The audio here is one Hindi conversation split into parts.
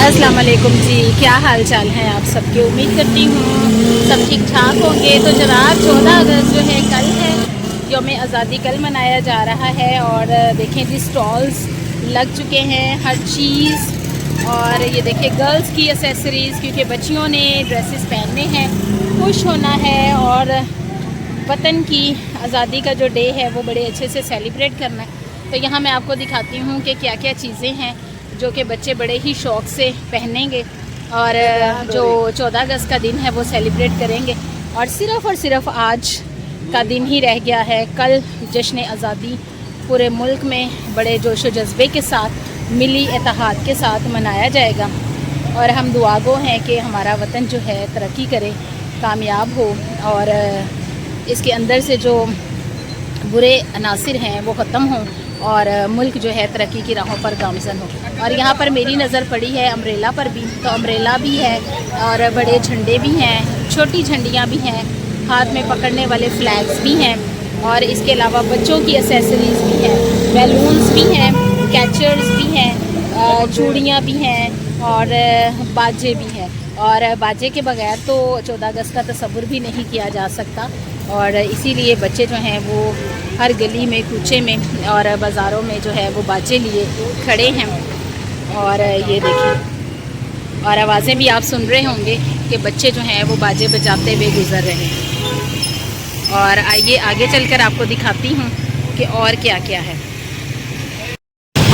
अस्सलाम वालेकुम जी, क्या हाल चाल है आप सबके। उम्मीद करती हूँ सब ठीक ठाक होंगे। तो जनाब 14 अगस्त जो है कल है, यौम आज़ादी कल मनाया जा रहा है। और देखें जी स्टॉल्स लग चुके हैं हर चीज़। और ये देखें गर्ल्स की एसेसरीज़, क्योंकि बच्चियों ने ड्रेसेस पहनने हैं, खुश होना है और वतन की आज़ादी का जो डे है वो बड़े अच्छे से सेलिब्रेट करना है। तो यहाँ मैं आपको दिखाती हूँ कि क्या क्या चीज़ें हैं जो कि बच्चे बड़े ही शौक़ से पहनेंगे और जो 14 अगस्त का दिन है वो सेलिब्रेट करेंगे। और सिर्फ़ आज का दिन ही रह गया है। कल जश्न आज़ादी पूरे मुल्क में बड़े जोश व जज्बे के साथ, मिली इत्तेहाद के साथ मनाया जाएगा। और हम दुआगो हैं कि हमारा वतन जो है तरक्की करे, कामयाब हो और इसके अंदर से जो बुरे अनासिर हैं वो ख़त्म हों और मुल्क जो है तरक्की की राहों पर गामज़न हो। और यहाँ पर मेरी नज़र पड़ी है अम्ब्रेला पर भी, तो अम्ब्रेला भी है और बड़े झंडे भी हैं, छोटी झंडियाँ भी हैं, हाथ में पकड़ने वाले फ्लैग्स भी हैं। और इसके अलावा बच्चों की एसेसरीज़ भी हैं, बैलून्स भी हैं, कैचर्स भी हैं, चूड़ियाँ भी हैं और बाजे भी हैं। और बाजे के बगैर तो 14 अगस्त का तसव्वुर भी नहीं किया जा सकता। और इसीलिए बच्चे जो हैं वो हर गली में, कूचे में और बाज़ारों में जो है वो बाजे लिए खड़े हैं। और ये देखें, और आवाज़ें भी आप सुन रहे होंगे कि बच्चे जो हैं वो बाजे बजाते हुए गुज़र रहे हैं। और आइए आगे चलकर आपको दिखाती हूँ कि और क्या क्या है।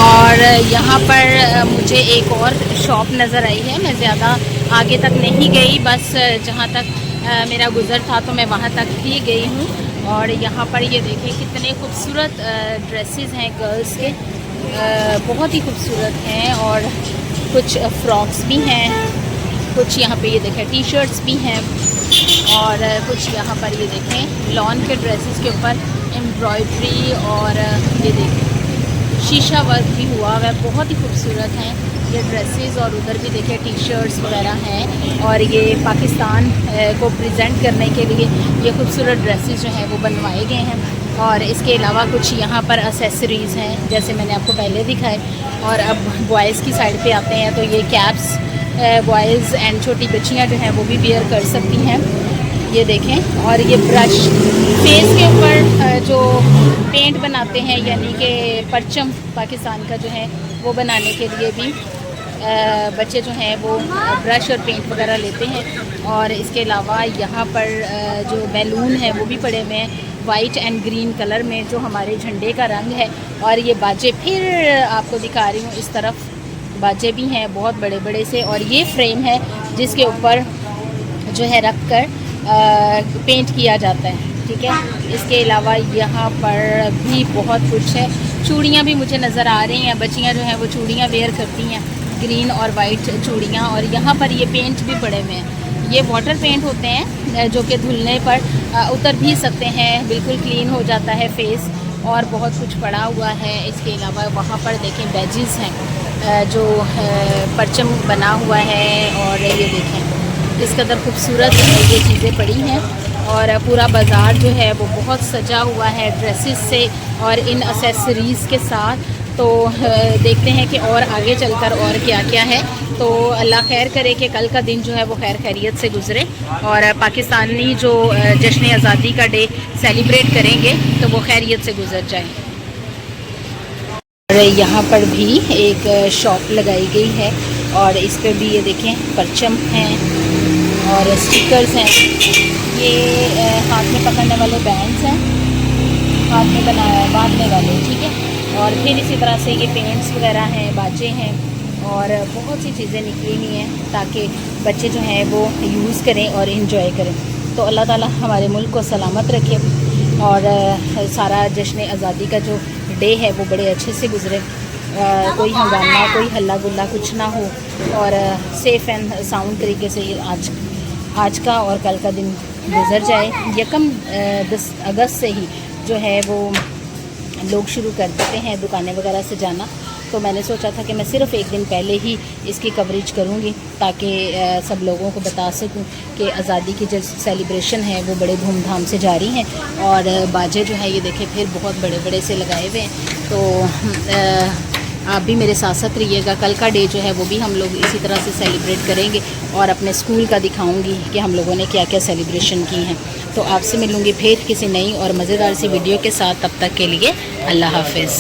और यहाँ पर मुझे एक और शॉप नज़र आई है। मैं ज़्यादा आगे तक नहीं गई, बस जहाँ तक मेरा गुज़र था तो मैं वहाँ तक ही गई हूँ। और यहाँ पर ये देखें कितने खूबसूरत ड्रेसेस हैं गर्ल्स के, बहुत ही खूबसूरत हैं। और कुछ फ्रॉक्स भी हैं, कुछ यहाँ पे ये देखें टी शर्ट्स भी हैं और कुछ यहाँ पर ये देखें लॉन के ड्रेसेस के ऊपर एम्ब्रॉयड्री और ये देखें शीशा वर्क भी हुआ हुआ है, बहुत ही खूबसूरत हैं ये ड्रेसेस। और उधर भी देखिए टी शर्ट्स वगैरह हैं और ये पाकिस्तान को प्रेजेंट करने के लिए ये खूबसूरत ड्रेसेस जो हैं वो बनवाए गए हैं। और इसके अलावा कुछ यहाँ पर एसेसरीज़ हैं जैसे मैंने आपको पहले दिखाए। और अब बॉयज़ की साइड पे आते हैं, तो ये कैप्स बॉयज़ एंड छोटी बच्चियाँ जो हैं वो भी वेयर कर सकती हैं, ये देखें। और ये ब्रश फेस के ऊपर जो पेंट बनाते हैं, यानी कि परचम पाकिस्तान का जो है वो बनाने के लिए भी बच्चे जो हैं वो ब्रश और पेंट वगैरह लेते हैं। और इसके अलावा यहाँ पर जो बैलून है वो भी पड़े हुए हैं वाइट एंड ग्रीन कलर में, जो हमारे झंडे का रंग है। और ये बाजे फिर आपको दिखा रही हूँ, इस तरफ बाजे भी हैं बहुत बड़े बड़े से। और ये फ्रेम है जिसके ऊपर जो है रख कर पेंट किया जाता है, ठीक है। इसके अलावा यहाँ पर भी बहुत कुछ है। चूड़ियाँ भी मुझे नज़र आ रही हैं, बच्चियाँ जो हैं वो चूड़ियाँ वेयर करती हैं, ग्रीन और वाइट चूड़ियाँ। और यहाँ पर ये पेंट भी पड़े हुए हैं, ये वाटर पेंट होते हैं जो कि धुलने पर उतर भी सकते हैं, बिल्कुल क्लीन हो जाता है फेस। और बहुत कुछ पड़ा हुआ है। इसके अलावा वहाँ पर देखें बैजेस हैं जो परचम बना हुआ है। और ये देखें इस कदर खूबसूरत ये चीज़ें पड़ी हैं। और पूरा बाज़ार जो है वो बहुत सजा हुआ है ड्रेसेस से और इन एसेसरीज़ के साथ। तो देखते हैं कि और आगे चलकर और क्या क्या है। तो अल्लाह खैर करे कि कल का दिन जो है वो खैर खैरियत से गुज़रे और पाकिस्तानी जो जश्न आज़ादी का डे सेलिब्रेट करेंगे तो वो खैरियत से गुज़र जाए। और यहाँ पर भी एक शॉप लगाई गई है और इस पर भी ये देखें परचम हैं और स्टिकर्स हैं। ये हाथ में पकड़ने वाले बैंड्स हैं, हाथ में बांधने वाले, ठीक है। और फिर इसी तरह से ये पेंट्स वगैरह हैं, बाजे हैं और बहुत सी चीज़ें निकली हुई हैं ताकि बच्चे जो हैं वो यूज़ करें और इन्जॉय करें। तो अल्लाह ताला हमारे मुल्क को सलामत रखे और सारा जश्न आज़ादी का जो डे है वो बड़े अच्छे से गुज़रे, कोई हंगामा, कोई हल्ला गुल्ला कुछ ना हो और सेफ़ एंड साउंड तरीके से आज का और कल का दिन गुज़र जाए। 10 अगस्त से ही जो है वो लोग शुरू कर देते हैं दुकानें वगैरह से जाना। तो मैंने सोचा था कि मैं सिर्फ़ एक दिन पहले ही इसकी कवरेज करूँगी ताकि सब लोगों को बता सकूँ कि आज़ादी की जो सेलिब्रेशन है वो बड़े धूमधाम से जारी हैं। और बाजे जो है ये देखें फिर बहुत बड़े बड़े से लगाए हुए हैं। तो आप भी मेरे साथ साथ रहिएगा। कल का डे जो है वो भी हम लोग इसी तरह से सेलिब्रेट करेंगे और अपने स्कूल का दिखाऊंगी कि हम लोगों ने क्या क्या सेलिब्रेशन की हैं। तो आपसे मिलूँगी फिर किसी नई और मज़ेदार सी वीडियो के साथ। तब तक के लिए अल्लाह हाफ़िज़।